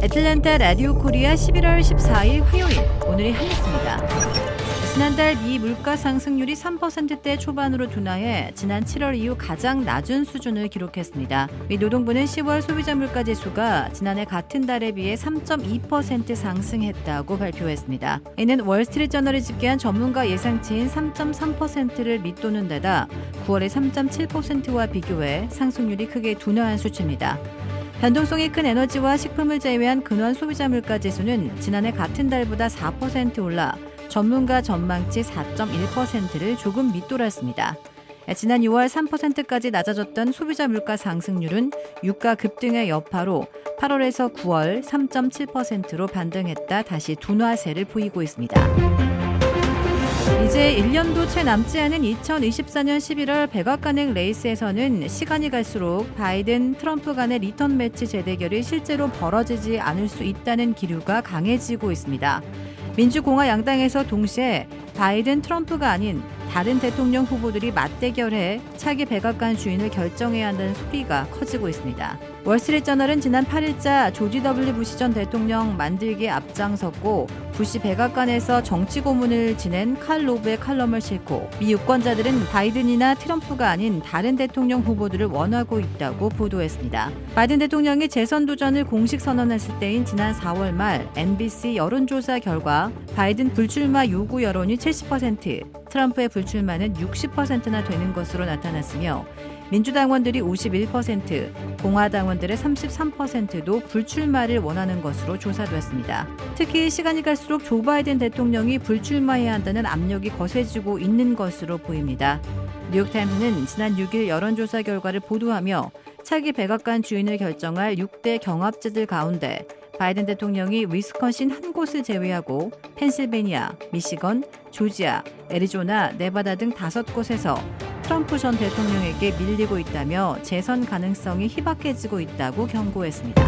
애틀랜타 라디오 코리아 11월 14일 화요일, 오늘의 한뉴스입니다. 지난달 미 물가 상승률이 3%대 초반으로 둔화해 지난 7월 이후 가장 낮은 수준을 기록했습니다. 미 노동부는 10월 소비자 물가 지수가 지난해 같은 달에 비해 3.2% 상승했다고 발표했습니다. 이는 월스트리트저널이 집계한 전문가 예상치인 3.3%를 밑도는 데다 9월의 3.7%와 비교해 상승률이 크게 둔화한 수치입니다. 변동성이 큰 에너지와 식품을 제외한 근원 소비자 물가 지수는 지난해 같은 달보다 4% 올라 전문가 전망치 4.1%를 조금 밑돌았습니다. 지난 6월 3%까지 낮아졌던 소비자 물가 상승률은 유가 급등의 여파로 8월에서 9월 3.7%로 반등했다 다시 둔화세를 보이고 있습니다. 이제 1년도 채 남지 않은 2024년 11월 백악관행 레이스에서는 시간이 갈수록 바이든, 트럼프 간의 리턴 매치 재대결이 실제로 벌어지지 않을 수 있다는 기류가 강해지고 있습니다. 민주공화 양당에서 동시에 바이든, 트럼프가 아닌 다른 대통령 후보들이 맞대결해 차기 백악관 주인을 결정해야 한다는 소리가 커지고 있습니다. 월스트리트저널은 지난 8일자 조지 W 부시 전 대통령 만들기에 앞장섰고 부시 백악관에서 정치 고문을 지낸 칼 로브의 칼럼을 싣고 미 유권자들은 바이든이나 트럼프가 아닌 다른 대통령 후보들을 원하고 있다고 보도했습니다. 바이든 대통령이 재선 도전을 공식 선언했을 때인 지난 4월 말 NBC 여론조사 결과 바이든 불출마 요구 여론이 70%, 트럼프의 불출마는 60%나 되는 것으로 나타났으며 민주당원들이 51%, 공화당원들의 33%도 불출마를 원하는 것으로 조사됐습니다. 특히 시간이 갈수록 조 바이든 대통령이 불출마해야 한다는 압력이 거세지고 있는 것으로 보입니다. 뉴욕타임스는 지난 6일 여론조사 결과를 보도하며 차기 백악관 주인을 결정할 6대 경합지들 가운데 바이든 대통령이 위스콘신 한 곳을 제외하고 펜실베니아, 미시건, 조지아, 애리조나, 네바다 등 5곳에서 트럼프 전 대통령에게 밀리고 있다며 재선 가능성이 희박해지고 있다고 경고했습니다.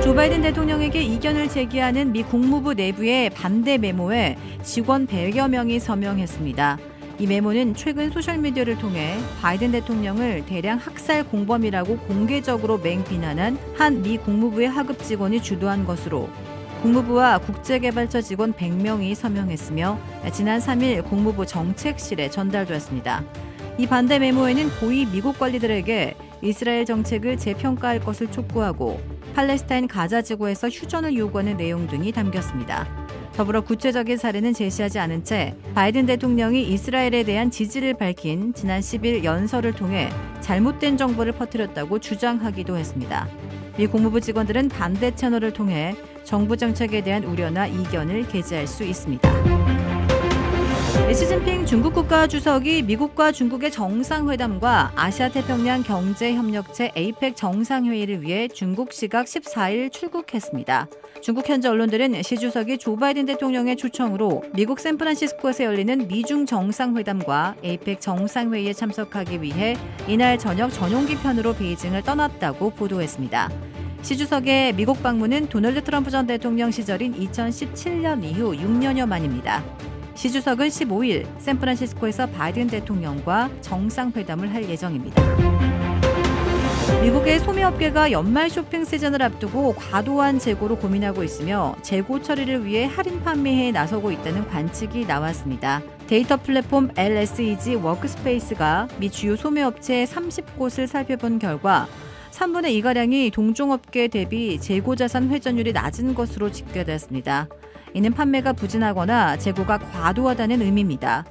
조 바이든 대통령에게 이견을 제기하는 미 국무부 내부의 반대 메모에 직원 100여 명이 서명했습니다. 이 메모는 최근 소셜미디어를 통해 바이든 대통령을 대량 학살 공범이라고 공개적으로 맹비난한 한 미 국무부의 하급 직원이 주도한 것으로 국무부와 국제개발처 직원 100명이 서명했으며 지난 3일 국무부 정책실에 전달됐습니다. 이 반대 메모에는 고위 미국 관리들에게 이스라엘 정책을 재평가할 것을 촉구하고 팔레스타인 가자 지구에서 휴전을 요구하는 내용 등이 담겼습니다. 더불어 구체적인 사례는 제시하지 않은 채 바이든 대통령이 이스라엘에 대한 지지를 밝힌 지난 10일 연설을 통해 잘못된 정보를 퍼뜨렸다고 주장하기도 했습니다. 미 국무부 직원들은 반대 채널을 통해 정부 정책에 대한 우려나 이견을 게재할 수 있습니다. 시진핑 중국 국가주석이 미국과 중국의 정상회담과 아시아태평양 경제협력체 APEC 정상회의를 위해 중국 시각 14일 출국했습니다. 중국 현지 언론들은 시 주석이 조 바이든 대통령의 초청으로 미국 샌프란시스코에서 열리는 미중 정상회담과 APEC 정상회의에 참석하기 위해 이날 저녁 전용기 편으로 베이징을 떠났다고 보도했습니다. 시 주석의 미국 방문은 도널드 트럼프 전 대통령 시절인 2017년 이후 6년여 만입니다. 시 주석은 15일 샌프란시스코에서 바이든 대통령과 정상회담을 할 예정입니다. 미국의 소매업계가 연말 쇼핑 시즌을 앞두고 과도한 재고로 고민하고 있으며 재고 처리를 위해 할인 판매에 나서고 있다는 관측이 나왔습니다. 데이터 플랫폼 LSEG 워크스페이스가 미 주요 소매업체 30곳을 살펴본 결과 3분의 2가량이 동종업계 대비 재고자산 회전율이 낮은 것으로 집계됐습니다. 이는 판매가 부진하거나 재고가 과도하다는 의미입니다.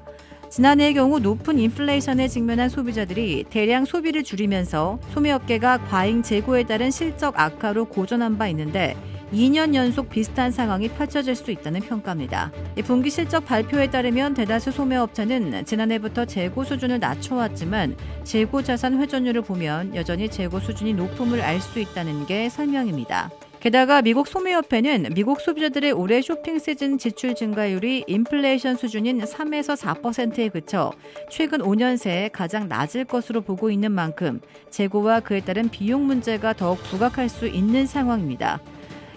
지난해의 경우 높은 인플레이션에 직면한 소비자들이 대량 소비를 줄이면서 소매업계가 과잉 재고에 따른 실적 악화로 고전한 바 있는데 2년 연속 비슷한 상황이 펼쳐질 수 있다는 평가입니다. 분기 실적 발표에 따르면 대다수 소매업체는 지난해부터 재고 수준을 낮춰왔지만 재고 자산 회전율을 보면 여전히 재고 수준이 높음을 알 수 있다는 게 설명입니다. 게다가 미국 소매협회는 미국 소비자들의 올해 쇼핑 시즌 지출 증가율이 인플레이션 수준인 3에서 4%에 그쳐 최근 5년 새 가장 낮을 것으로 보고 있는 만큼 재고와 그에 따른 비용 문제가 더욱 부각할 수 있는 상황입니다.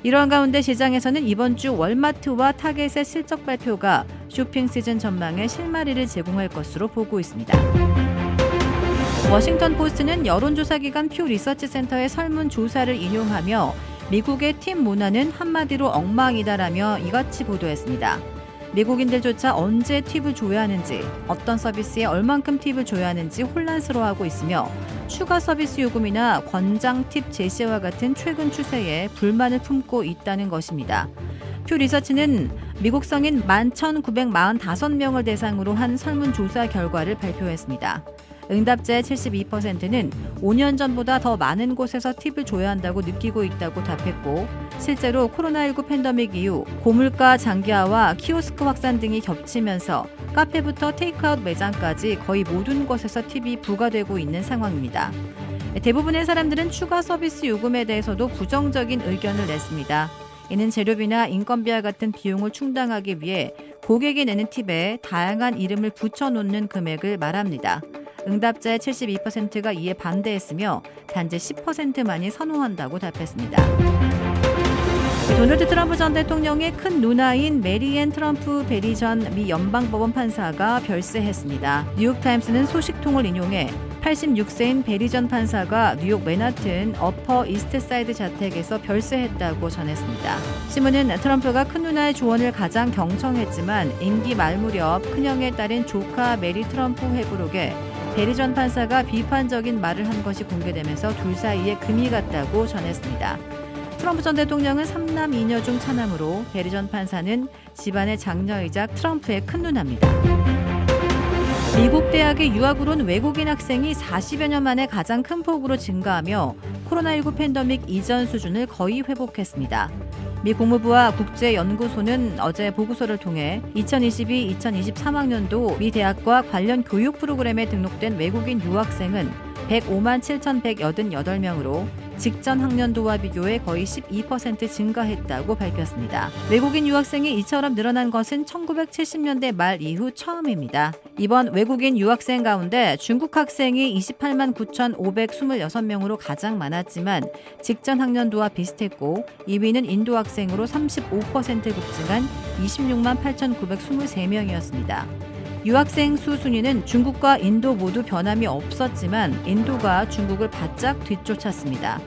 이러한 가운데 시장에서는 이번 주 월마트와 타겟의 실적 발표가 쇼핑 시즌 전망에 실마리를 제공할 것으로 보고 있습니다. 워싱턴 포스트는 여론조사 기관 퓨 리서치 센터의 설문조사를 인용하며 미국의 팀 문화는 한마디로 엉망이다라며 이같이 보도했습니다. 미국인들조차 언제 팁을 줘야 하는지, 어떤 서비스에 얼만큼 팁을 줘야 하는지 혼란스러워하고 있으며 추가 서비스 요금이나 권장 팁 제시와 같은 최근 추세에 불만을 품고 있다는 것입니다. 퓨 리서치는 미국 성인 11,945명을 대상으로 한 설문조사 결과를 발표했습니다. 응답자의 72%는 5년 전보다 더 많은 곳에서 팁을 줘야 한다고 느끼고 있다고 답했고, 실제로 코로나19 팬데믹 이후 고물가 장기화와 키오스크 확산 등이 겹치면서 카페부터 테이크아웃 매장까지 거의 모든 곳에서 팁이 부과되고 있는 상황입니다. 대부분의 사람들은 추가 서비스 요금에 대해서도 부정적인 의견을 냈습니다. 이는 재료비나 인건비와 같은 비용을 충당하기 위해 고객이 내는 팁에 다양한 이름을 붙여놓는 금액을 말합니다. 응답자의 72%가 이에 반대했으며 단지 10%만이 선호한다고 답했습니다. 도널드 트럼프 전 대통령의 큰 누나인 메리앤 트럼프 베리 전 미 연방법원 판사가 별세했습니다. 뉴욕타임스는 소식통을 인용해 86세인 베리 전 판사가 뉴욕 맨하튼 어퍼 이스트사이드 자택에서 별세했다고 전했습니다. 신문은 트럼프가 큰 누나의 조언을 가장 경청했지만 임기 말 무렵 큰형에 따른 조카 메리 트럼프 회부록에 베리 전 판사가 비판적인 말을 한 것이 공개되면서 둘 사이에 금이 갔다고 전했습니다. 트럼프 전 대통령은 3남 2녀 중 차남으로 베리 전 판사는 집안의 장녀이자 트럼프의 큰 누나입니다. 미국 대학의 유학으로 온 외국인 학생이 40여 년 만에 가장 큰 폭으로 증가하며 코로나19 팬데믹 이전 수준을 거의 회복했습니다. 미 국무부와 국제연구소는 어제 보고서를 통해 2022-2023학년도 미 대학과 관련 교육 프로그램에 등록된 외국인 유학생은 105만 7,188명으로 직전 학년도와 비교해 거의 12% 증가했다고 밝혔습니다. 외국인 유학생이 이처럼 늘어난 것은 1970년대 말 이후 처음입니다. 이번 외국인 유학생 가운데 중국 학생이 28만 9,526명으로 가장 많았지만 직전 학년도와 비슷했고 2위는 인도 학생으로 35% 급증한 26만 8,923명이었습니다. 유학생 수 순위는 중국과 인도 모두 변함이 없었지만 인도가 중국을 바짝 뒤쫓았습니다.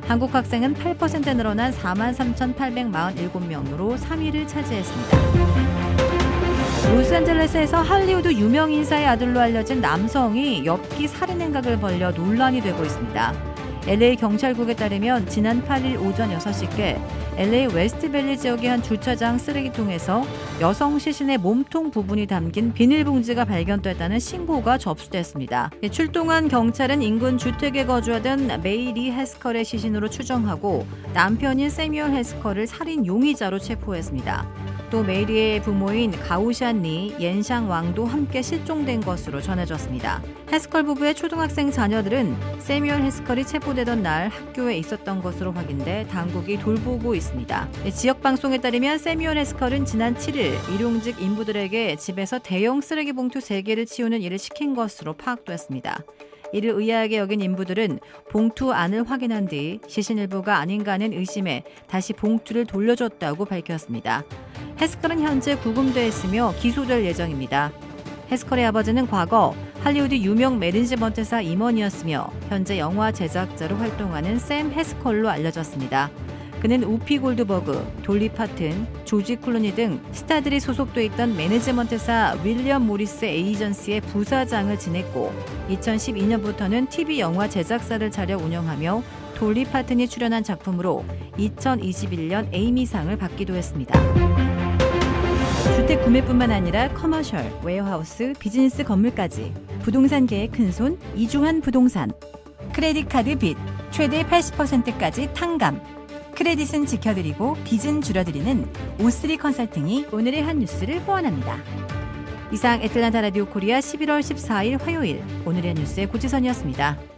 한국 학생은 8% 늘어난 43,847명으로 3위를 차지했습니다. 로스앤젤레스에서 할리우드 유명 인사의 아들로 알려진 남성이 엽기 살인 행각을 벌여 논란이 되고 있습니다. LA 경찰국에 따르면 지난 8일 오전 6시께 LA 웨스트밸리 지역의 한 주차장 쓰레기통에서 여성 시신의 몸통 부분이 담긴 비닐봉지가 발견됐다는 신고가 접수됐습니다. 출동한 경찰은 인근 주택에 거주하던 메이 리 해스컬의 시신으로 추정하고 남편인 세뮤얼 해스컬을 살인 용의자로 체포했습니다. 또 메이리의 부모인 가오샨 리, 옌샹 왕도 함께 실종된 것으로 전해졌습니다. 해스컬 부부의 초등학생 자녀들은 세뮤얼 해스컬이 체포되던 날 학교에 있었던 것으로 확인돼 당국이 돌보고 있습니다. 지역 방송에 따르면 세뮤얼 해스컬은 지난 7일 일용직 인부들에게 집에서 대형 쓰레기 봉투 3개를 치우는 일을 시킨 것으로 파악됐습니다. 이를 의아하게 여긴 인부들은 봉투 안을 확인한 뒤 시신 일부가 아닌가 하는 의심에 다시 봉투를 돌려줬다고 밝혔습니다. 해스컬은 현재 구금돼 있으며 기소될 예정입니다. 해스컬의 아버지는 과거 할리우드 유명 매니지먼트사 임원이었으며 현재 영화 제작자로 활동하는 샘 해스컬로 알려졌습니다. 그는 우피 골드버그, 돌리 파튼, 조지 클루니 등 스타들이 소속돼 있던 매니지먼트사 윌리엄 모리스 에이전시의 부사장을 지냈고 2012년부터는 TV 영화 제작사를 차려 운영하며 돌리 파튼이 출연한 작품으로 2021년 에이미상을 받기도 했습니다. 주택 구매뿐만 아니라 커머셜, 웨어하우스, 비즈니스 건물까지 부동산계의 큰손 이중한 부동산. 크레딧 카드 빚 최대 80%까지 탕감. 크레딧은 지켜드리고 빚은 줄여드리는 O3 컨설팅이 오늘의 한 뉴스를 후원합니다. 이상 애틀란타 라디오 코리아 11월 14일 화요일 오늘의 뉴스의 고지선이었습니다.